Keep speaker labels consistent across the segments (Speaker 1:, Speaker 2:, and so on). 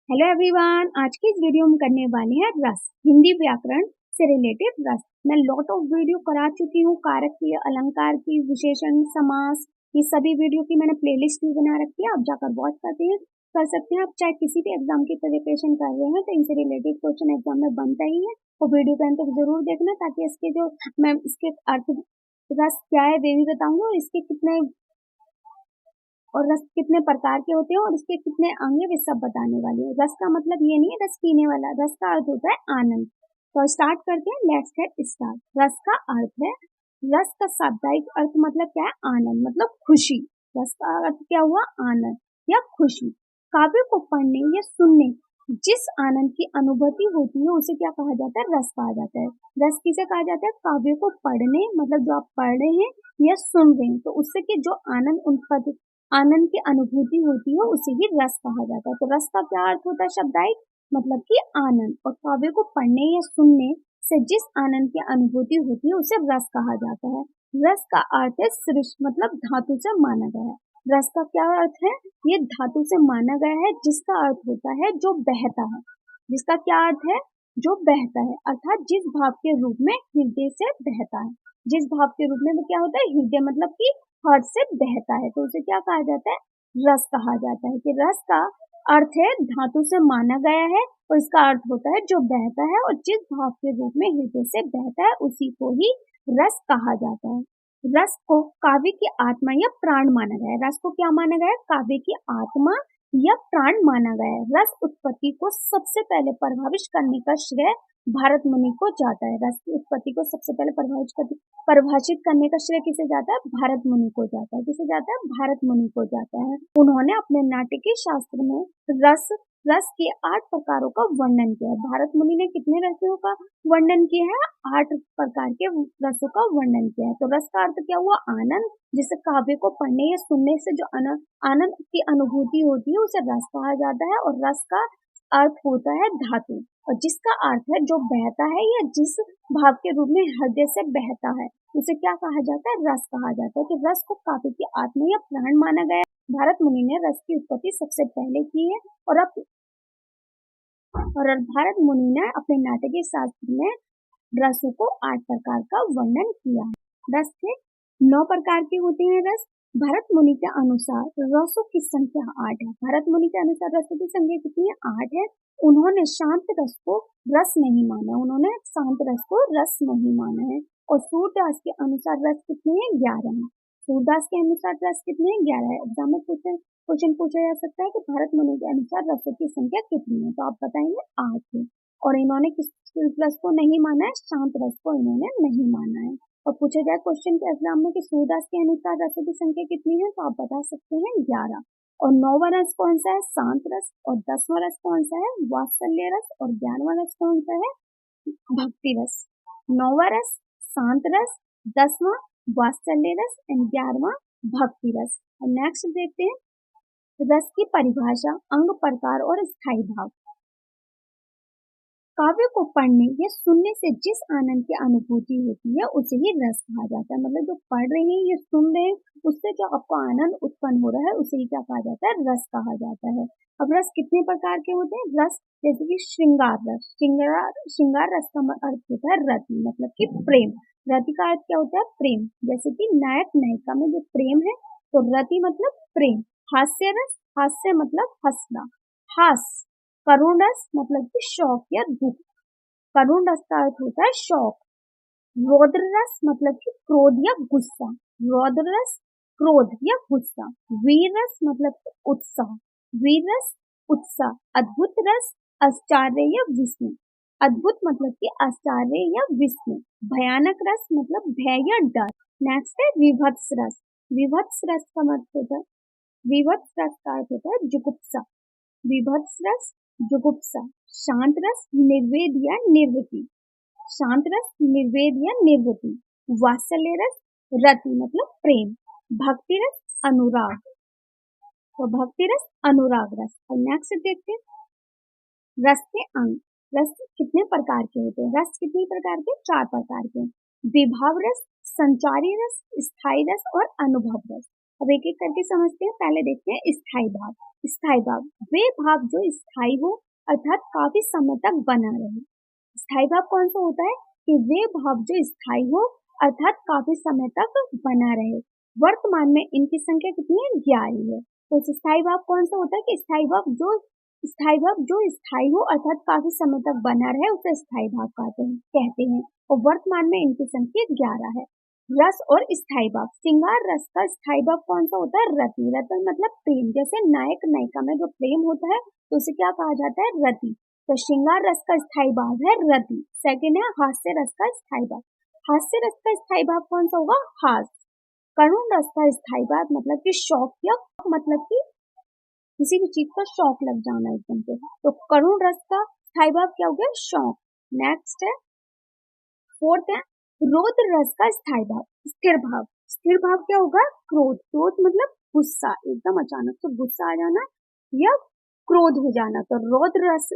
Speaker 1: Hello everyone, आज की इस वीडियो में करने वाले हैं रस, हिंदी व्याकरण से रिलेटेड रस। मैं लॉट ऑफ वीडियो करा चुकी हूँ, कारक की, अलंकार की, विशेषण, समास, ये सभी वीडियो की मैंने प्लेलिस्ट भी बना रखी है। आप जाकर वॉच कर सकते हैं। आप चाहे किसी भी एग्जाम की प्रिपरेशन कर रहे हैं तो इनसे रिलेटेड क्वेश्चन एग्जाम में बनता ही है, और वीडियो का अंत तक जरूर देखना, ताकि इसके जो मैं इसके अर्थ रस क्या है वे भी बताऊंगी, और इसके कितने और रस कितने प्रकार के होते हैं और इसके कितने अंग हैं, वे सब बताने वाली हूँ। रस का मतलब ये नहीं है रस पीने वाला, रस का अर्थ होता है आनंद। तो स्टार्ट करते हैं, लेट्स गेट स्टार्ट। रस का अर्थ है, रस का शाब्दिक अर्थ मतलब क्या है? आनंद, मतलब खुशी। रस का अर्थ क्या हुआ? आनंद या खुशी। काव्य को पढ़ने या सुनने जिस आनंद की अनुभूति होती है उसे क्या कहा जाता है? रस कहा जाता है। रस किसे कहा जाता है? काव्य को पढ़ने, मतलब जो आप पढ़ रहे हैं या सुन रहे हैं, तो उससे कि जो आनंद की अनुभूति होती है उसे ही रस कहा जाता है। तो रस का क्या अर्थ होता है? शब्दायिक मतलब कि आनंद, और काव्य को पढ़ने या सुनने से जिस आनंद की अनुभूति होती है उसे रस कहा जाता है। रस का अर्थ है सृष्टि, मतलब धातु से माना गया है। रस का क्या अर्थ है? ये धातु से माना गया है, जिसका अर्थ होता है जो बहता है। जिसका क्या अर्थ है? जो बहता है, अर्थात जिस भाव के रूप में हृदय से बहता है। जिस भाव के रूप में वो क्या होता है? हृदय, मतलब कि हार्ट से बहता है, तो उसे क्या कहा जाता है? रस कहा जाता है। कि रस का अर्थ है धातु से माना गया है, और इसका अर्थ होता है जो बहता है, और जिस भाव के रूप में हृदय से बहता है उसी को ही रस कहा जाता है। रस को काव्य की आत्मा या प्राण माना गया है। रस को क्या माना गया है? काव्य की आत्मा या प्राण माना गया है। रस उत्पत्ति को सबसे पहले प्रभावित करने का श्रेय भारत मुनि को जाता है। रस की उत्पत्ति को सबसे पहले परिभाषित करने का श्रेय किसे जाता है? भारत मुनि को जाता है। किसे जाता है? भारत मुनि को जाता है। उन्होंने अपने नाटकीय शास्त्र में रस के 8 प्रकारों का वर्णन किया है। भारत मुनि ने कितने रसों का वर्णन किया है? 8 प्रकार के रसों का वर्णन किया है। तो रस का अर्थ क्या हुआ? आनंद, जिसे काव्य को पढ़ने या सुनने से जो आनंद की अनुभूति होती है उसे रस कहा जाता है। और रस का अर्थ होता है धातु, और जिसका अर्थ है जो बहता है या जिस भाव के रूप में हृदय से बहता है उसे क्या कहा जाता है? रस कहा जाता है। कि रस को काव्य की आत्मा या प्राण माना गया है। भारत मुनि ने रस की उत्पत्ति सबसे पहले की है, और भारत मुनि ने अपने नाटकीय शास्त्र में रसों को 8 प्रकार का वर्णन किया है। रस के 9 प्रकार के होते हैं रस। भारत मुनि के अनुसार रसों की संख्या 8 है। भारत मुनि के अनुसार रसों की संख्या कितनी है? 8 है। उन्होंने शांत रस को रस नहीं माना, उन्होंने शांत रस को रस नहीं माना है। और सूरदास के अनुसार रस कितने हैं? 11 है। सूरदास के अनुसार रस कितने हैं? 11 है। एग्जाम में क्वेश्चन पूछा जा सकता है कि भारत मुनि के अनुसार रसों की संख्या कितनी है, तो आप बताएंगे 8 है। और इन्होंने किस रस को नहीं माना है? शांत रस को इन्होंने नहीं माना है। और पूछा जाए क्वेश्चन के एग्जाम में कि सूरदास के अनुसार रसों की संख्या कितनी है, तो आप बता सकते हैं 11। और 9वां रस कौन सा है? शांत रस। और 10वां रस कौन सा है? वात्सल्य रस। और 11वां रस कौन सा है? भक्ति रस। 9वां रस शांत रस, 10वां वात्सल्य रस एंड 11वां भक्ति रस। और नेक्स्ट देखते हैं रस की परिभाषा, अंग, प्रकार और स्थायी भाव। काव्य को पढ़ने या सुनने से जिस आनंद की अनुभूति होती है उसे ही रस कहा जाता है। मतलब जो पढ़ रहे हैं या सुन रहे हैं उससे जो आपको आनंद उत्पन्न हो रहा है उसे ही क्या कहा जाता है? रस कहा जाता है। अब रस कितने प्रकार के होते हैं? रस जैसे कि श्रृंगार रस। श्रृंगार रस का अर्थ होता है रति, मतलब कि प्रेम। रति का अर्थ क्या होता है? प्रेम। जैसे कि नायक नायिका में जो प्रेम है, तो रति मतलब प्रेम। हास्य रस, हास्य मतलब हंसना, हास्य। करुण रस मतलब कि शौक या दुख। करुण रस का अर्थ होता है शौक। रौद्र रस मतलब कि क्रोध या गुस्सा। रौद्र रस क्रोध या गुस्सा। वीर रस मतलब कि उत्साह। वीर रस उत्साह। अद्भुत रस आश्चर्य या विस्मय। अद्भुत मतलब कि आश्चर्य या विस्मय। भयानक रस मतलब भय या डर। नेक्स्ट है विभत्स रस। विभत्स रस का मतलब होता है, विभत्स रस का अर्थ होता है जुगुप्सा। विभत्स रस जुगुप्सा। शांत रस निर्वेद या निर्वृति। शांत रस निर्वेद या निर्वृति। वात्सल्य रस रति मतलब प्रेम। भक्ति रस अनुराग। तो भक्ति रस अनुराग रस। और नेक्स्ट देखते हैं रस के अंग। रस कितने प्रकार के होते हैं? रस कितने प्रकार के? 4 प्रकार के। विभाव रस, संचारी रस, स्थायी रस और अनुभव रस। अब एक एक करके समझते हैं। पहले देखते हैं स्थायी भाव। स्थायी भाव वे भाव जो स्थायी हो अर्थात काफी समय तक बना रहे। स्थायी भाव कौन सा होता है कि वे भाव जो स्थायी हो अर्थात काफी समय तक बना रहे। वर्तमान में इनकी संख्या कितनी है? 11 है। तो स्थायी भाव कौन सा होता है कि स्थायी भाव जो स्थायी हो अर्थात काफी समय तक बना रहे उसे स्थायी भाव कहते हैं। और वर्तमान में इनकी संख्या 11 है। रस और स्थायी भाव। श्रृंगार रस का स्थायी भाव कौन सा होता है? रति। रति मतलब प्रेम। जैसे नायक नायिका में जो प्रेम होता है तो उसे क्या कहा जाता है? रति। तो श्रृंगार रस का स्थायी भाव है रति। सेकेंड है हास्य रस का स्थायी भाव। हास्य रस का स्थायी भाव कौन सा होगा? हास। करुण रस का स्थायी भाव मतलब कि शौक या मतलब कि किसी भी चीज का शौक लग जाना एकदम से। तो करुण रस का स्थायी भाव क्या हो गया? शौक। नेक्स्ट है फोर्थ है रौद्र रस का स्थायी भाव। स्थिर भाव। स्थिर भाव क्या होगा? क्रोध। क्रोध मतलब गुस्सा, एकदम अचानक से गुस्सा आ जाना या क्रोध हो जाना। तो रौद्र रस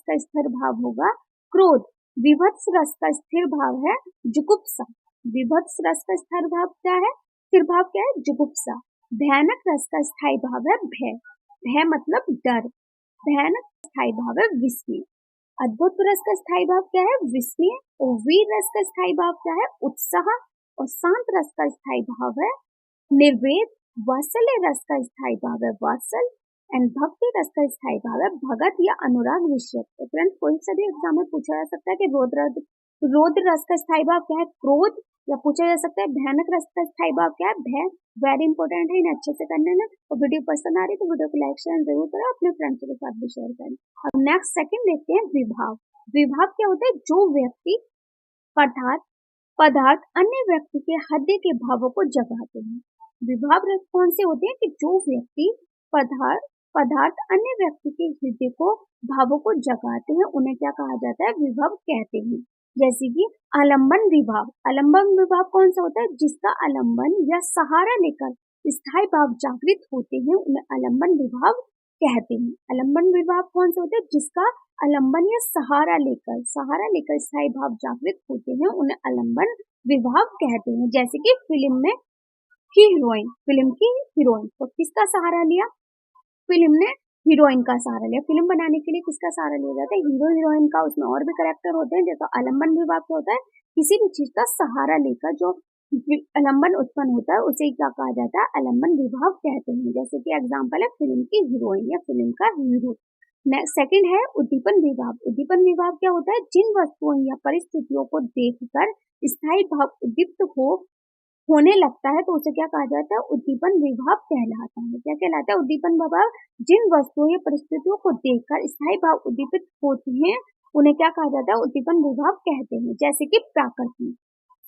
Speaker 1: का स्थिर भाव होगा क्रोध। विभत्स रस का स्थिर भाव है जुगुप्सा। विभत्स रस का स्थिर भाव क्या है? स्थिर भाव क्या है? जुगुप्सा। भयानक रस का स्थायी भाव है भय। भय मतलब डर। भयानक स्थायी भाव है विस्मय। अद्भुत रस का स्थायी भाव क्या है? विस्मय। और वीर रस का स्थायी भाव क्या है? उत्साह। और शांत रस का स्थायी भाव है निर्वेद। वात्सल्य रस का स्थायी भाव है वात्सल। एंड भक्ति रस का स्थायी भाव है भगत या अनुराग विषय। तो फ्रेंड्स कोई सा भी एग्जाम में पूछा जा सकता है कि रौद्र रस का स्थायी भाव क्या है? क्रोध। या पूछा जा सकता है भयानक रस का स्थायी भाव क्या है? भय। वेरी इंपॉर्टेंट है, इन्हें अच्छे से करने में। और वीडियो पसंद आ रही तो वीडियो को लाइक शेयर जरूर करें, अपने फ्रेंड्स के साथ भी शेयर करें। अब नेक्स्ट सेकंड देखते हैं विभाव। विभाव क्या होता है? जो व्यक्ति पदार्थ अन्य व्यक्ति के हृदय के भावों को जगाते हैं। विभाव कौन से होते हैं कि जो व्यक्ति पदार्थ अन्य व्यक्ति के हृदय को भावों को जगाते हैं उन्हें क्या कहा जाता है? विभव कहते हैं। जैसे कि आलंबन विभाव। आलंबन विभाव कौन सा होता है? जिसका आलंबन या सहारा लेकर स्थायी भाव जागृत होते हैं उन्हें आलंबन विभाव कहते हैं। आलंबन विभाव कौन सा होता है? जिसका आलंबन या सहारा लेकर स्थायी भाव जागृत होते हैं उन्हें आलंबन विभाव कहते हैं। जैसे कि फिल्म की हीरोइन तो किसका सहारा लिया? फिल्म ने हीरोइन का सहारा लिया। फिल्म बनाने के लिए किसका सहारा लिया जाता है? हीरो हीरोइन का। उसमें और भी कैरेक्टर होते हैं। जैसे आलंबन विभाव क्या होता है? किसी भी चीज का सहारा लेकर जो आलंबन उत्पन्न होता है उसे क्या कहा जाता है? आलंबन विभाव कहते हैं। जैसे कि एग्जांपल है फिल्म की हीरोइन या फिल्म का हीरो। सेकंड है उद्दीपन विभाव। उद्दीपन विभाव क्या होता है? जिन वस्तुओं या परिस्थितियों को देखकर स्थायी भाव उद्दीप्त होने लगता है तो उसे क्या कहा जाता है? उद्दीपन विभाव कहलाता है। क्या कहलाता है? उद्दीपन विभाव। जिन वस्तुओं या परिस्थितियों को देखकर स्थायी भाव उद्दीपित होती हैं उन्हें क्या कहा जाता है? उद्दीपन विभाव कहते हैं। जैसे कि प्रकृति,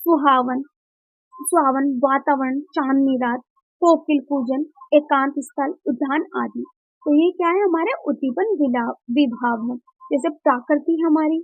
Speaker 1: सुहावन वातावरण, चांदनी रात, कोकिल कूजन, एकांत स्थल, उद्यान आदि। तो ये क्या है? हमारे उद्दीपन विभाव है। जैसे प्रकृति हमारी,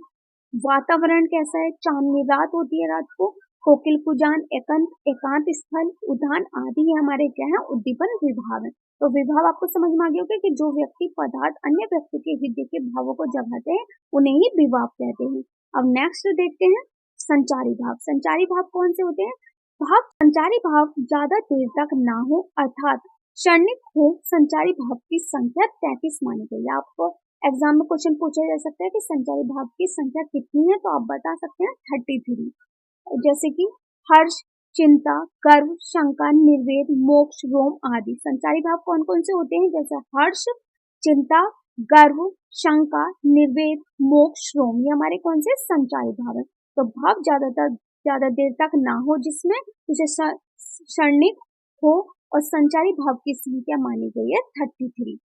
Speaker 1: वातावरण कैसा है? चांदनी रात होती है रात को, कोकिल कुजान, एकांत स्थल, उद्यान आदि हमारे क्या है? उद्दीपन विभाव है। तो विभाव आपको समझ में आ गया होगा कि जो व्यक्ति पदार्थ अन्य व्यक्ति के हृदय के भावों को जगाते हैं उन्हें ही विभाव कहते हैं। अब नेक्स्ट देखते हैं संचारी भाव। संचारी भाव कौन से होते हैं? संचारी भाव ज्यादा देर तक ना हो अर्थात क्षणिक हो। संचारी भाव की संख्या 33 मानी गई है। आपको एग्जाम में क्वेश्चन पूछा जा सकता है कि संचारी भाव की संख्या कितनी है, तो आप बता सकते हैं 33। जैसे कि हर्ष, चिंता, गर्व, शंका, निर्वेद, मोक्ष, रोम आदि। संचारी भाव कौन कौन से होते हैं? जैसे हर्ष, चिंता, गर्व, शंका, निर्वेद, मोक्ष, रोम, ये हमारे कौन से संचारी भाव है। तो भाव ज्यादा देर तक ना हो जिसमें उसे क्षणिक हो और संचारी भाव की संख्या मानी गई है 33।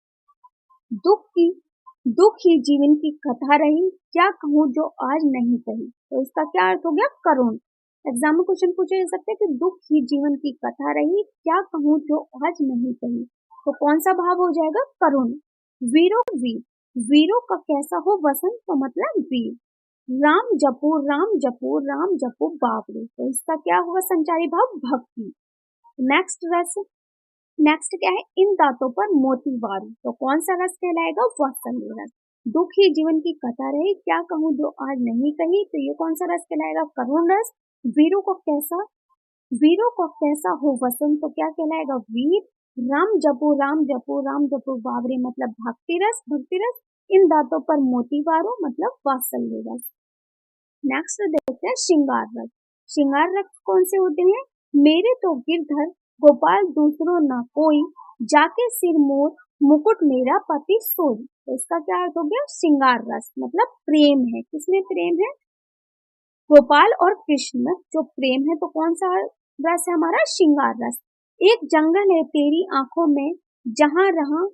Speaker 1: दुख ही जीवन की कथा रही, क्या कहूँ जो आज नहीं कही। तो इसका क्या अर्थ हो गया? करुण। एग्जाम में क्वेश्चन पूछे जा सकते हैं कि दुख ही जीवन की कथा रही, क्या कहूँ जो आज नहीं कही। तो कौन सा भाव हो जाएगा? करुण। वीरों का कैसा हो वसंत, तो मतलब वीर। राम जपो बाबरे। तो इसका क्या होगा? संचारी भाव भक्ति। नेक्स्ट क्या है? इन दांतों पर मोती वारू। तो कौन सा रस कहलाएगा? वात्सल्य रस। दुख ही जीवन की कथा रही, क्या कहूँ जो आज नहीं कही। तो ये कौन सा रस कहलाएगा? करुण रस। वीरों को कैसा वीरों को कैसा हो वसंत, तो क्या कहलाएगा वीर। राम जपो राम जपो राम जपो बावरे, मतलब भक्ति रस भक्ति रस। इन दांतों पर मोती वारो, मतलब वात्सल्य रस। नेक्स्ट देखते हैं श्रृंगार रस। श्रृंगार रस कौन से होते हैं। मेरे तो गिरधर गोपाल दूसरो ना कोई, जाके सिर मोर मुकुट मेरा पति सोई। तो इसका क्या अर्थ हो गया, श्रृंगार रस मतलब प्रेम है। किसमें प्रेम है, गोपाल और कृष्ण में जो प्रेम है। तो कौन सा रस है हमारा, श्रृंगार रस। एक जंगल है तेरी आंखों में, जहां रहा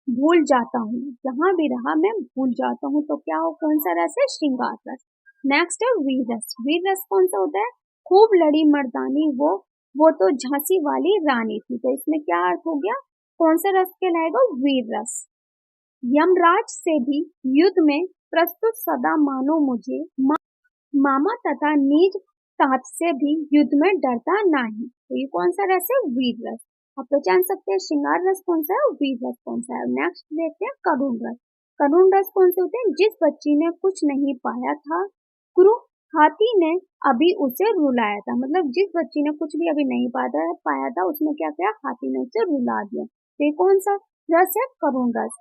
Speaker 1: भूल जाता हूँ, जहां भी रहा मैं भूल जाता हूँ। तो क्या हो, कौन सा रस है, श्रृंगार रस। नेक्स्ट है वीर रस। वीर रस कौन सा होता है, खूब लड़ी मर्दानी वो तो झांसी वाली रानी थी। तो इसमें क्या अर्थ हो गया, कौन सा रस कहलाएगा, वीर रस। यमराज से भी युद्ध में प्रस्तुत सदा मानो मुझे, मामा तथा निज तात से भी युद्ध में डरता नहीं। तो ये कौन सा रस है, वीर रस। आप तो जान सकते हैं श्रृंगार रस कौन सा है और वीर रस कौन सा है। नेक्स्ट देखते हैं करुण रस। करुण रस कौन से होते हैं, जिस बच्ची ने कुछ नहीं पाया था, क्रू हाथी ने अभी उसे रुलाया था। मतलब जिस बच्ची ने कुछ भी अभी नहीं पाया था उसने क्या किया, हाथी ने उसे रुला दिया। तो ये कौन सा रस है, करुण रस।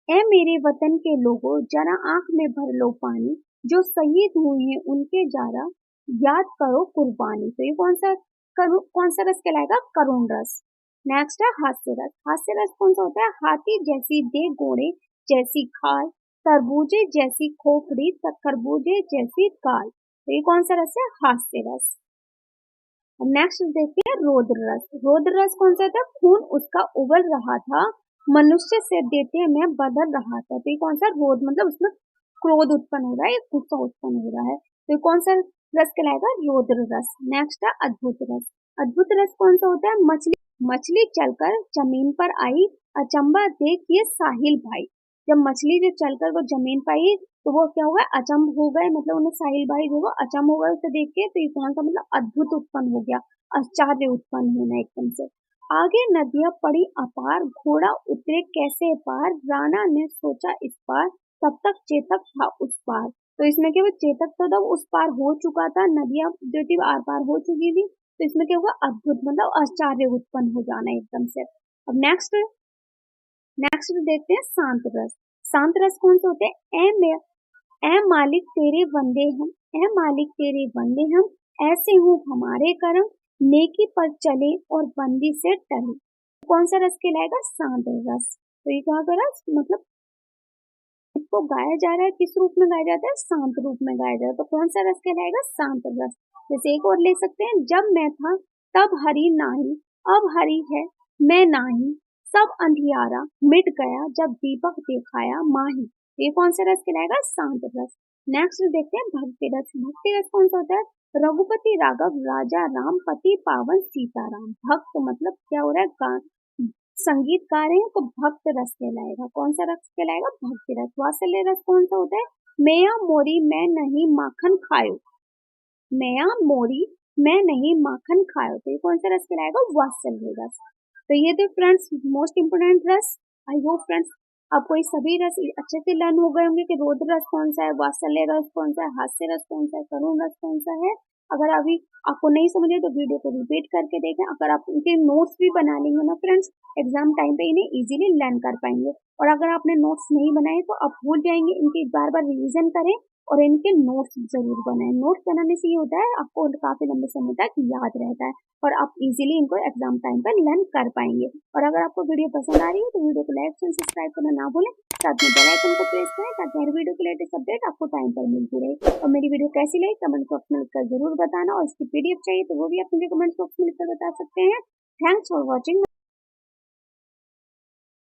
Speaker 1: ए मेरे वतन के लोगों, जरा आंख में भर लो पानी, जो शहीद हुए हैं उनके जरा याद करो कुर्बानी। तो ये कौन सा रस कहलाएगा, करुण रस। नेक्स्ट है हास्य रस। हास्य रस कौन सा होता है, हाथी जैसी दे घोड़े जैसी खाल, तरबूजे जैसी खोपड़ी खरबूजे जैसी काल। तो ये कौन सा रस है, हास्य रस। नेक्स्ट देखते हैं रौद्र रस। रौद्र रस कौन सा था, खून उसका उबल रहा था, मनुष्य से देते में बदल रहा था। तो ये कौन सा, रौद्र मतलब उसमें क्रोध उत्पन्न हो रहा है, गुस्सा उत्पन्न हो रहा है। तो ये कौन सा रस कहलाएगा, रौद्र रस। नेक्स्ट है अद्भुत रस। अद्भुत रस कौन सा होता है, मछली चलकर जमीन पर आई, अचंबा देख ये साहिल भाई। जब मछली जो चलकर वो जमीन पर आई तो वो क्या हुआ, अचंभ हो गए, मतलब उन्हें साहिल भाई जो वो अचंभ हो गए उसे देख के। तो ये कौन सा, मतलब अद्भुत उत्पन्न हो गया, आश्चर्य उत्पन्न होना एकदम से। आगे नदियां पड़ी अपार, घोड़ा उतरे कैसे पार, राणा ने सोचा इस पार, तब तक चेतक था उस पार। तो इसमें क्या हुआ, चेतक तो तब उस पार हो चुका था, नदियां जो थी आर पार हो चुकी थी। तो इसमें क्या हुआ, अद्भुत मतलब आश्चर्य उत्पन्न हो जाना एकदम से। अब नेक्स्ट देखते हैं शांत रस। शांत रस कौन से होते हैं, ऐ मालिक तेरे बंदे हम, ऐ मालिक तेरे बंदे हम, ऐसे हो हमारे कर्म, नेकी पर चले और बंदी से टले। कौन सा रस कहलाएगा, शांत रस। तो ये क्या कर रहा, मतलब इसको गाया जा रहा है, किस रूप में गाया जाता है, शांत रूप में गाया जाता है। तो कौन सा रस कहलाएगा, शांत रस। जैसे एक और ले सकते हैं, जब मैं था तब हरि नाही, अब हरि है मैं नाही, सब अंधियारा मिट गया, जब दीपक दिखाया माही। ये कौन सा रस कहलाएगा, शांत रस। नेक्स्ट देखते हैं भक्ति रस। भक्ति रस कौन सा होता है, रघुपति राघव राजा राम पति पावन सीताराम। भक्त मतलब क्या हो रहा है, संगीत गा रहे हैं तो भक्त रस कहलाएगा। कौन सा रस कहलाएगा, भक्ति रस। वात्सल्य रस कौन सा होता है, मेया मोरी मैं नहीं माखन खायो, मेया मोरी मैं नहीं माखन खायो। तो ये कौन सा रस कहलाएगा, वात्सल्य रस। तो ये थे फ्रेंड्स मोस्ट इंपोर्टेंट रस। आई होप फ्रेंड्स आपको ये सभी रस अच्छे से लर्न हो गए होंगे कि रौद्र रस कौन सा है, वात्सल्य रस कौन सा है, हास्य रस कौन सा है, करुण रस कौन सा है। अगर अभी आपको नहीं समझे तो वीडियो को रिपीट करके देखें। अगर आप उनके नोट्स भी बना लेंगे ना फ्रेंड्स, एग्जाम टाइम पे इन्हें इजीली लर्न कर पाएंगे। और अगर आपने नोट्स नहीं बनाए तो आप भूल जाएंगे, इनकी बार बार रिवीजन करें और इनके नोट्स जरूर बनाएं। नोट्स बनाने से ये होता है आपको काफी लंबे समय तक याद रहता है और आप इजीली इनको एग्जाम टाइम पर लर्न कर पाएंगे। और अगर आपको वीडियो पसंद आ रही है तो वीडियो को लाइक और सब्सक्राइब करना ना भूलें, साथ में बेल आइकन को प्रेस करें ताकि हर वीडियो के लेटेस्ट अपडेट आपको टाइम पर मिलती रहे। और मेरी वीडियो कैसी लगी कमेंट बॉक्स में लिखकर जरूर बताना, और इसकी पीडीएफ चाहिए तो वो भी आप मुझे कमेंट बॉक्स में लिखकर बता सकते हैं। Thanks for watching.